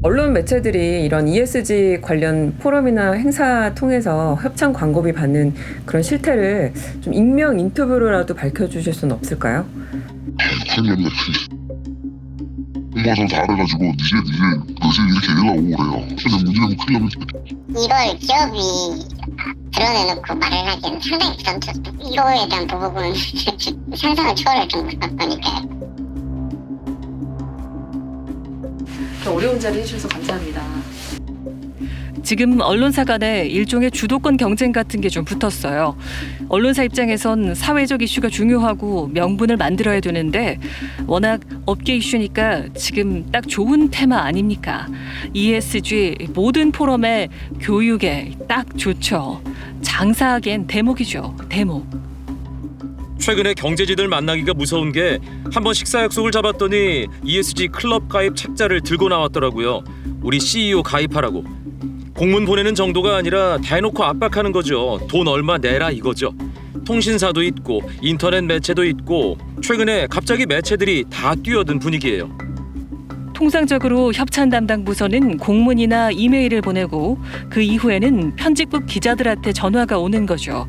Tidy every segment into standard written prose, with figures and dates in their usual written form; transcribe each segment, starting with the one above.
언론 매체들이 이런 ESG 관련 포럼이나 행사 통해서 협찬 광고비 받는 그런 실태를 좀 익명 인터뷰로라도 밝혀주실 수는 없을까요? 큰일 홍보사 다 알아가지고 니네 이렇게 연락 오고 그래요. 근데 문제는 큰일 납니다. 이걸 기업이 드러내놓고 말을 하기에는 상당히 부담스럽다. 이거에 대한 부분은 상상을 초월할 정도일 거니까요. 어려운 자리 해주셔서 감사합니다. 지금 언론사 간에 일종의 주도권 경쟁 같은 게 좀 붙었어요. 언론사 입장에선 사회적 이슈가 중요하고 명분을 만들어야 되는데 워낙 업계 이슈니까 지금 딱 좋은 테마 아닙니까? ESG 모든 포럼에 교육에 딱 좋죠. 장사하기엔 대목이죠. 대목. 최근에 경제지들 만나기가 무서운 게 한번 식사 약속을 잡았더니 ESG 클럽 가입 책자를 들고 나왔더라고요. 우리 CEO 가입하라고. 공문 보내는 정도가 아니라 대놓고 압박하는 거죠. 돈 얼마 내라 이거죠. 통신사도 있고 인터넷 매체도 있고 최근에 갑자기 매체들이 다 뛰어든 분위기예요. 통상적으로 협찬 담당 부서는 공문이나 이메일을 보내고 그 이후에는 편집국 기자들한테 전화가 오는 거죠.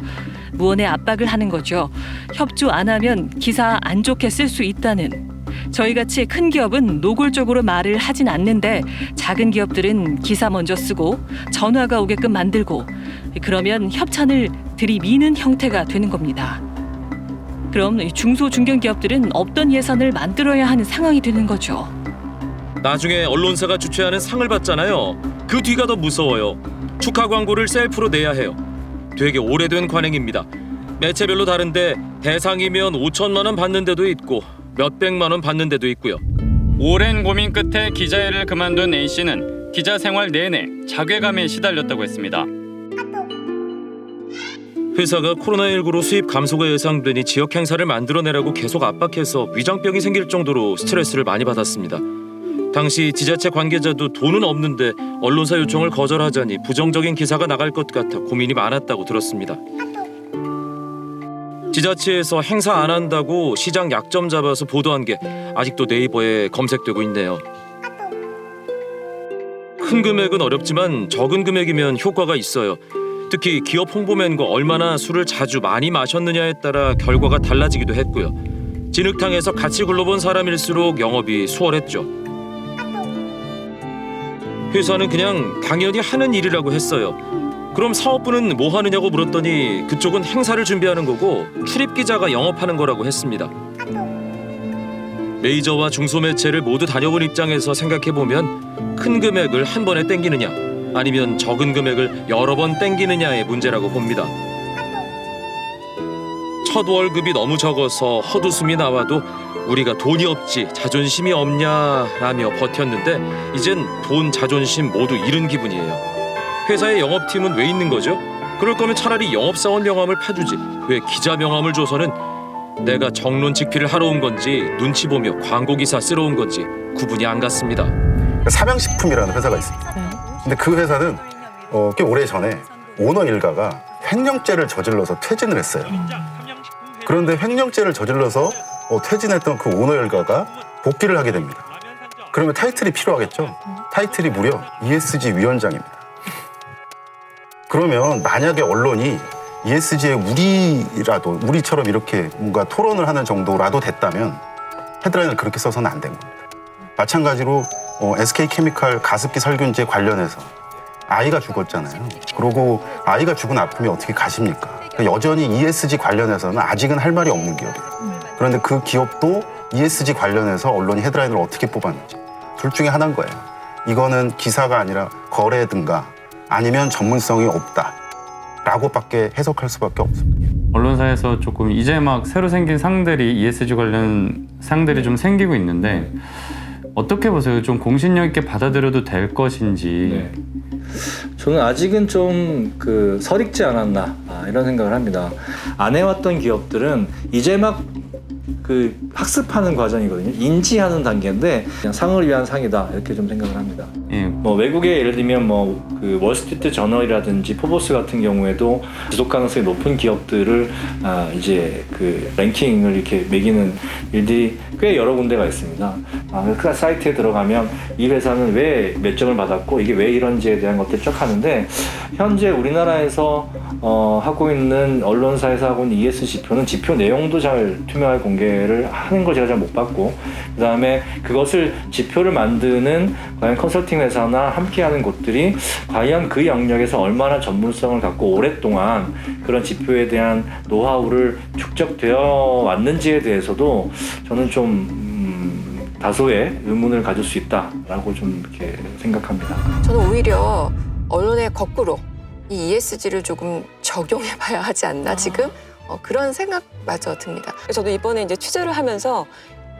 무언의 압박을 하는 거죠. 협조 안 하면 기사 안 좋게 쓸 수 있다는. 저희같이 큰 기업은 노골적으로 말을 하진 않는데 작은 기업들은 기사 먼저 쓰고 전화가 오게끔 만들고 그러면 협찬을 들이미는 형태가 되는 겁니다. 그럼 중소 중견기업들은 없던 예산을 만들어야 하는 상황이 되는 거죠. 나중에 언론사가 주최하는 상을 받잖아요. 그 뒤가 더 무서워요. 축하 광고를 셀프로 내야 해요. 되게 오래된 관행입니다. 매체별로 다른데 대상이면 5천만 원 받는 데도 있고 몇백만 원 받는 데도 있고요. 오랜 고민 끝에 기자일을 그만둔 A씨는 기자 생활 내내 자괴감에 시달렸다고 했습니다. 회사가 코로나19로 수입 감소가 예상되니 지역 행사를 만들어내라고 계속 압박해서 위장병이 생길 정도로 스트레스를 많이 받았습니다. 당시 지자체 관계자도 돈은 없는데 언론사 요청을 거절하자니 부정적인 기사가 나갈 것 같아 고민이 많았다고 들었습니다. 지자체에서 행사 안 한다고 시장 약점 잡아서 보도한 게 아직도 네이버에 검색되고 있네요. 큰 금액은 어렵지만 적은 금액이면 효과가 있어요. 특히 기업 홍보맨과 얼마나 술을 자주 많이 마셨느냐에 따라 결과가 달라지기도 했고요. 진흙탕에서 같이 굴러본 사람일수록 영업이 수월했죠. 회사는 그냥 당연히 하는 일이라고 했어요. 그럼 사업부는 뭐 하느냐고 물었더니 그쪽은 행사를 준비하는 거고 출입기자가 영업하는 거라고 했습니다. 메이저와 중소매체를 모두 다녀본 입장에서 생각해보면 큰 금액을 한 번에 땡기느냐 아니면 적은 금액을 여러 번 땡기느냐의 문제라고 봅니다. 첫 월급이 너무 적어서 헛웃음이 나와도 우리가 돈이 없지 자존심이 없냐라며 버텼는데 이젠 돈 자존심 모두 잃은 기분이에요. 회사의 영업팀은 왜 있는 거죠? 그럴 거면 차라리 영업사원 명함을 파주지 왜 기자 명함을 줘서는 내가 정론 직필을 하러 온 건지 눈치 보며 광고기사 쓰러 온 건지 구분이 안 갔습니다. 삼양식품이라는 회사가 있습니다. 근데 그 회사는 꽤 오래전에 오너 일가가 횡령죄를 저질러서 퇴진을 했어요. 그런데 횡령죄를 저질러서 퇴진했던 그 오너 일가가 복귀를 하게 됩니다. 그러면 타이틀이 필요하겠죠? 타이틀이 무려 ESG 위원장입니다. 그러면 만약에 언론이 ESG에 우리처럼 이렇게 뭔가 토론을 하는 정도라도 됐다면 헤드라인을 그렇게 써서는 안 된 겁니다. 마찬가지로 SK케미칼 가습기 살균제 관련해서 아이가 죽었잖아요. 그러고 아이가 죽은 아픔이 어떻게 가십니까? 여전히 ESG 관련해서는 아직은 할 말이 없는 기업이에요. 그런데 그 기업도 ESG 관련해서 언론이 헤드라인을 어떻게 뽑았는지 둘 중에 하나인 거예요. 이거는 기사가 아니라 거래든가 아니면 전문성이 없다라고밖에 해석할 수밖에 없습니다. 언론사에서 조금 이제 막 새로 생긴 상들이 ESG 관련 상들이 좀 생기고 있는데 어떻게 보세요? 좀 공신력 있게 받아들여도 될 것인지. 네. 저는 아직은 좀 설익지 않았나 이런 생각을 합니다. 안 해왔던 기업들은 이제 막 학습하는 과정이거든요. 인지하는 단계인데 그냥 상을 위한 상이다 이렇게 좀 생각을 합니다. 예. 외국에 예를 들면 월스트리트 저널이라든지 포브스 같은 경우에도 지속 가능성이 높은 기업들을 이제 랭킹을 이렇게 매기는 일들이 꽤 여러 군데가 있습니다. 그 사이트에 들어가면 이 회사는 왜 몇 점을 받았고 이게 왜 이런지에 대한 것들 쭉 하는데 현재 우리나라에서 하고 있는 언론사에서 하고 있는 ESG 지표는 지표 내용도 잘 투명하게 공개를 하는 걸 제가 잘 못 봤고 그다음에 그것을 지표를 만드는 과연 컨설팅 회사나 함께하는 곳들이 과연 그 영역에서 얼마나 전문성을 갖고 오랫동안 그런 지표에 대한 노하우를 축적되어 왔는지에 대해서도 저는 좀 다소의 의문을 가질 수 있다라고 좀 이렇게 생각합니다. 저는 오히려 언론의 거꾸로 이 ESG를 조금 적용해봐야 하지 않나 지금 그런 생각마저 듭니다. 저도 이번에 이제 취재를 하면서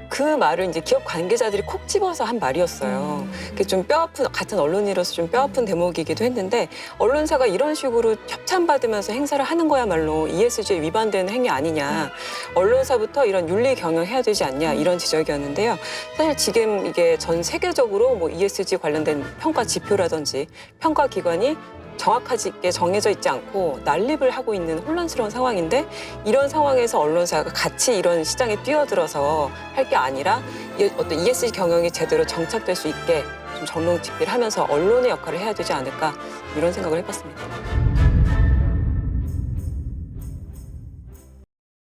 그 말을 이제 기업 관계자들이 콕 집어서 한 말이었어요. 그게 좀 뼈아픈, 같은 언론인으로서 좀 뼈아픈 대목이기도 했는데 언론사가 이런 식으로 협찬받으면서 행사를 하는 거야말로 ESG에 위반되는 행위 아니냐. 언론사부터 이런 윤리 경영해야 되지 않냐 이런 지적이었는데요. 사실 지금 이게 전 세계적으로 뭐 ESG 관련된 평가 지표라든지 평가 기관이 정확하게 정해져 있지 않고 난립을 하고 있는 혼란스러운 상황인데 이런 상황에서 언론사가 같이 이런 시장에 뛰어들어서 할 게 아니라 어떤 ESG 경영이 제대로 정착될 수 있게 좀 전동 집필을 하면서 언론의 역할을 해야 되지 않을까 이런 생각을 해봤습니다.